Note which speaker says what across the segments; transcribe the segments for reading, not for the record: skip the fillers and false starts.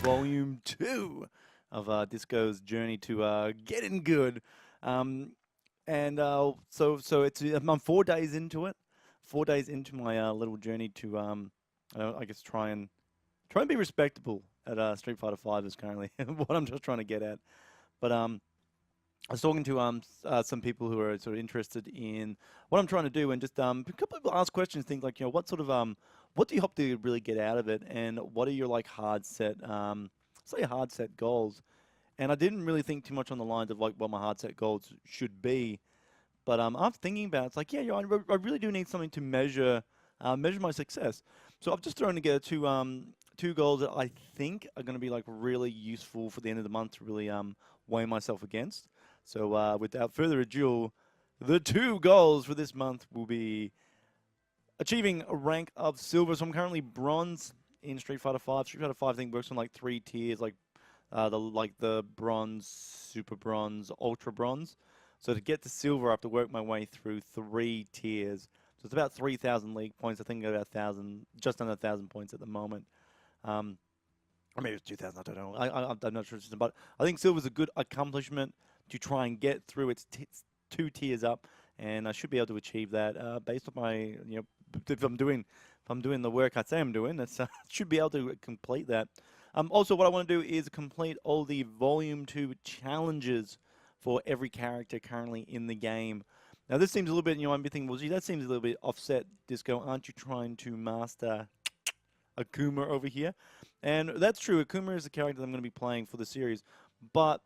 Speaker 1: Volume 2 of Disco's journey to getting good. So it's I'm 4 days into it. 4 days into my little journey to I guess try and be respectable at Street Fighter 5 is currently what I'm just trying to get at. But I was talking to some people who are sort of interested in what I'm trying to do, and just a couple of people ask questions, things like, what sort of what do you hope to really get out of it, and what are your like hard set say hard set goals? And I didn't really think too much on the lines of like what my hard set goals should be, but after thinking about it, it's like, I really do need something to measure my success. So I've just thrown together two goals that I think are going to be like really useful for the end of the month to really weigh myself against. So without further ado, the two goals for this month will be achieving a rank of silver. So I'm currently bronze in Street Fighter 5. Street Fighter 5 thing works on like 3 tiers, like the bronze, super bronze, ultra bronze. So to get to silver, I have to work my way through 3 tiers. So it's about 3,000 league points. I think about 1,000, just under 1,000 points at the moment. Or maybe it's 2,000. I don't know. I'm not sure, but I think silver's a good accomplishment to try and get through its 2 tiers up, and I should be able to achieve that based on my, if I'm doing the work I say I'm doing, that's should be able to complete that. Also, what I want to do is complete all the Volume 2 challenges for every character currently in the game. Now, this seems a little bit, I'm thinking, well, gee, that seems a little bit offset, Disco. Aren't you trying to master Akuma over here? And that's true. Akuma is the character that I'm going to be playing for the series. But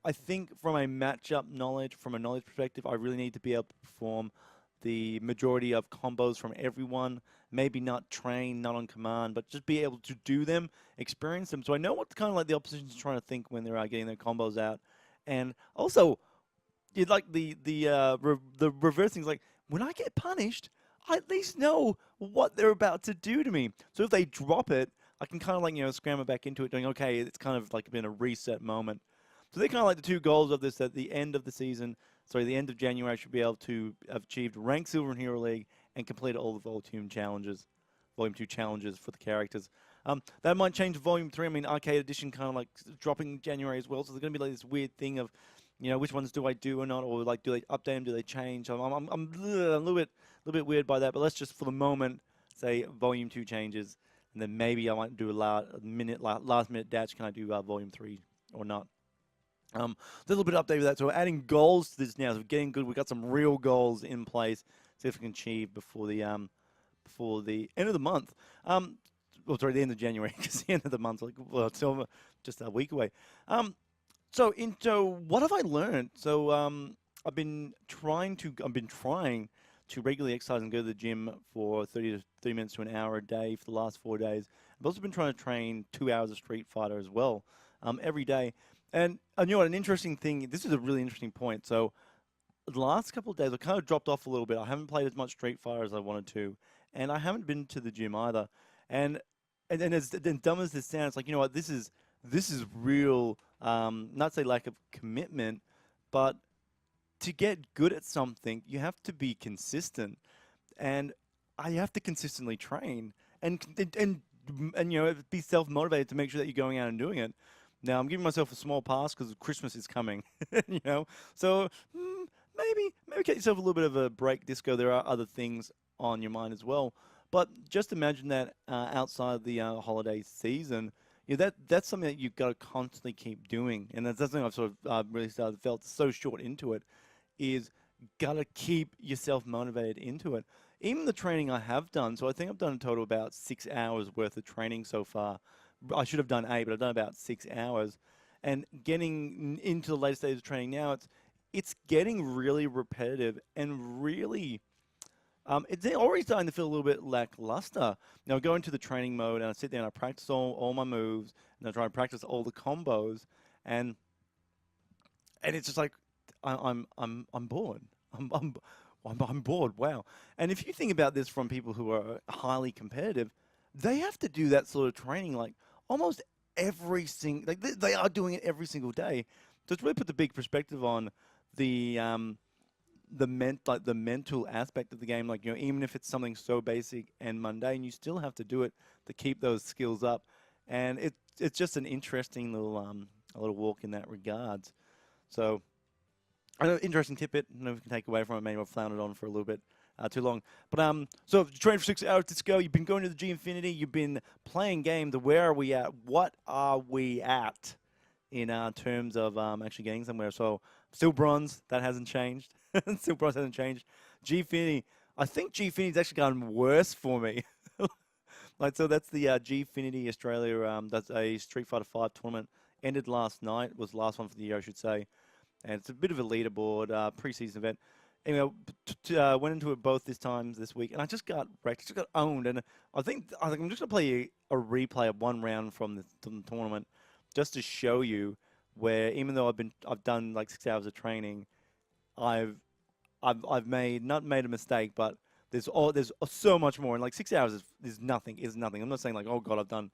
Speaker 1: I think from a matchup knowledge, from a knowledge perspective, I really need to be able to perform the majority of combos from everyone. Maybe not train, not on command, but just be able to do them, experience them. So I know what kind of like the opposition's trying to think when they're getting their combos out. And also, you'd like the reverse things, like when I get punished, I at least know what they're about to do to me. So if they drop it, I can kind of like scramble back into it, doing okay. It's kind of like been a reset moment. So they're kind of like the two goals of this. At the end of the season, sorry, the end of January, I should be able to have achieved rank silver in Hero League and completed all the Volume 2 challenges for the characters. That might change Volume 3. I mean, Arcade Edition kind of like dropping January as well. So there's going to be like this weird thing of, which ones do I do or not, or like do they update them, do they change? I'm a little bit weird by that. But let's just for the moment say Volume 2 changes, and then maybe I might do a last minute dash. Can I do Volume 3 or not? A little bit of update with that. So we're adding goals to this now. So we're getting good. We've got some real goals in place. See if we can achieve before the end of the month. Well, sorry, the end of January, because the end of the month, like, well, it's just a week away. So what have I learned? So I've been trying to regularly exercise and go to the gym for 30 minutes to an hour a day for the last 4 days. I've also been trying to train 2 hours of Street Fighter as well, every day. And an interesting thing, this is a really interesting point. So the last couple of days, I kind of dropped off a little bit. I haven't played as much Street Fighter as I wanted to, and I haven't been to the gym either. And as dumb as this sounds, like, what, this is real, not say lack of commitment, but to get good at something, you have to be consistent. And I have to consistently train and be self-motivated to make sure that you're going out and doing it. Now, I'm giving myself a small pass because Christmas is coming, So maybe get yourself a little bit of a break, Disco. There are other things on your mind as well. But just imagine that outside the holiday season, that's something that you've got to constantly keep doing. And that's something I've sort of really felt so short into it, is got to keep yourself motivated into it. Even the training I have done, so I think I've done a total of about 6 hours worth of training so far. I should have done 8, but I've done about 6 hours. And getting into the later stages of training now, it's getting really repetitive and really, it's already starting to feel a little bit lackluster. Now I go into the training mode and I sit there and I practice all my moves, and I try and practice all the combos, and it's just like I'm bored. I'm bored. Wow. And if you think about this from people who are highly competitive, they have to do that sort of training like almost every single, like they are doing it every single day. So it's really put the big perspective on the mental aspect of the game. Like, even if it's something so basic and mundane, you still have to do it to keep those skills up. and it's just an interesting little a little walk in that regards. So, I know interesting tidbit. I don't know if we can take away from it. Maybe I've floundered on for a little bit too long. But so you trained for 6 hours. Let's go. You've been going to the G Infinity. You've been playing games. Where are we at? What are we at in terms of actually getting somewhere? So still bronze. That hasn't changed. Still bronze hasn't changed. G Infinity. I think G Infinity's actually gotten worse for me. Like, so that's the G-Finity Australia, that's a Street Fighter 5 tournament. Ended last night, was the last one for the year, I should say. And it's a bit of a leaderboard, pre-season event. Anyway, went into it both this week, and I just got wrecked. I just got owned, and I think I'm just going to play a replay of one round from the tournament just to show you where, even though I've done like 6 hours of training, I've not made a mistake, but there's so much more, and like 6 hours is nothing. I'm not saying like, oh god, I've done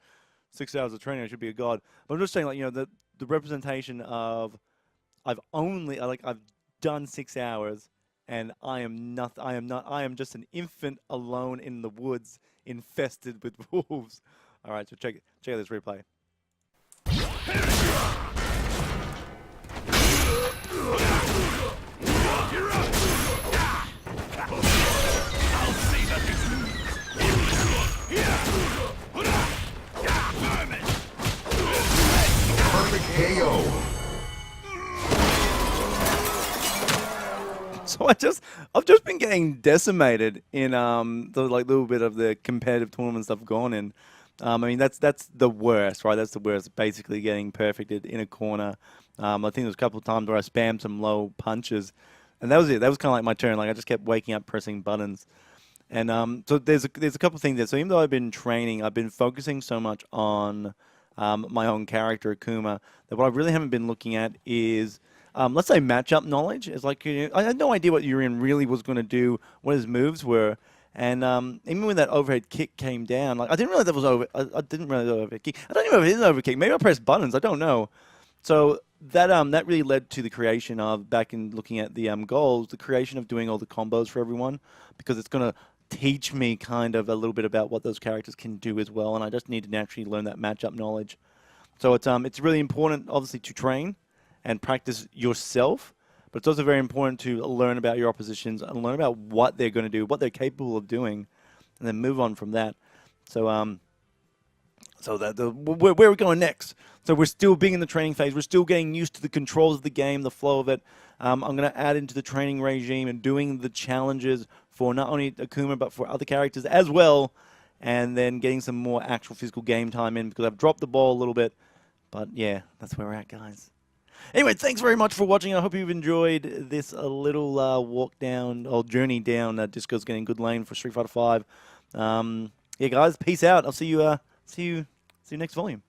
Speaker 1: 6 hours of training, I should be a god. But I'm just saying, like, you know, the representation of I've done 6 hours, and I am just an infant alone in the woods, infested with wolves. All right, so check out this replay.
Speaker 2: KO.
Speaker 1: So I've just been getting decimated in the like little bit of the competitive tournaments I've gone in. I mean that's the worst, right? That's the worst. Basically getting perfected in a corner. I think there was a couple of times where I spammed some low punches, and that was it. That was kind of like my turn. Like I just kept waking up pressing buttons. And so there's a couple of things there. So even though I've been training, I've been focusing so much on my own character, Akuma, that what I really haven't been looking at is, let's say, matchup knowledge. It's like, you know, I had no idea what Urian really was going to do, what his moves were. And even when that overhead kick came down, like I didn't realize that was I didn't realize that was overhead kick. I don't even know if it is an overhead kick. Maybe I pressed buttons. I don't know. So that really led to the creation of, back in looking at the goals, the creation of doing all the combos for everyone, because it's going to teach me kind of a little bit about what those characters can do as well, and I just need to naturally learn that matchup knowledge. So it's really important, obviously, to train and practice yourself, but it's also very important to learn about your oppositions and learn about what they're going to do, what they're capable of doing, and then move on from that. So where are we going next? So we're still being in the training phase. We're still getting used to the controls of the game, the flow of it. I'm going to add into the training regime and doing the challenges for not only Akuma, but for other characters as well, and then getting some more actual physical game time in, because I've dropped the ball a little bit. But yeah, that's where we're at, guys. Anyway, thanks very much for watching. I hope you've enjoyed this little walk down, or journey down Disco's Getting Good lane for Street Fighter 5. Yeah, guys, peace out. I'll see you next volume.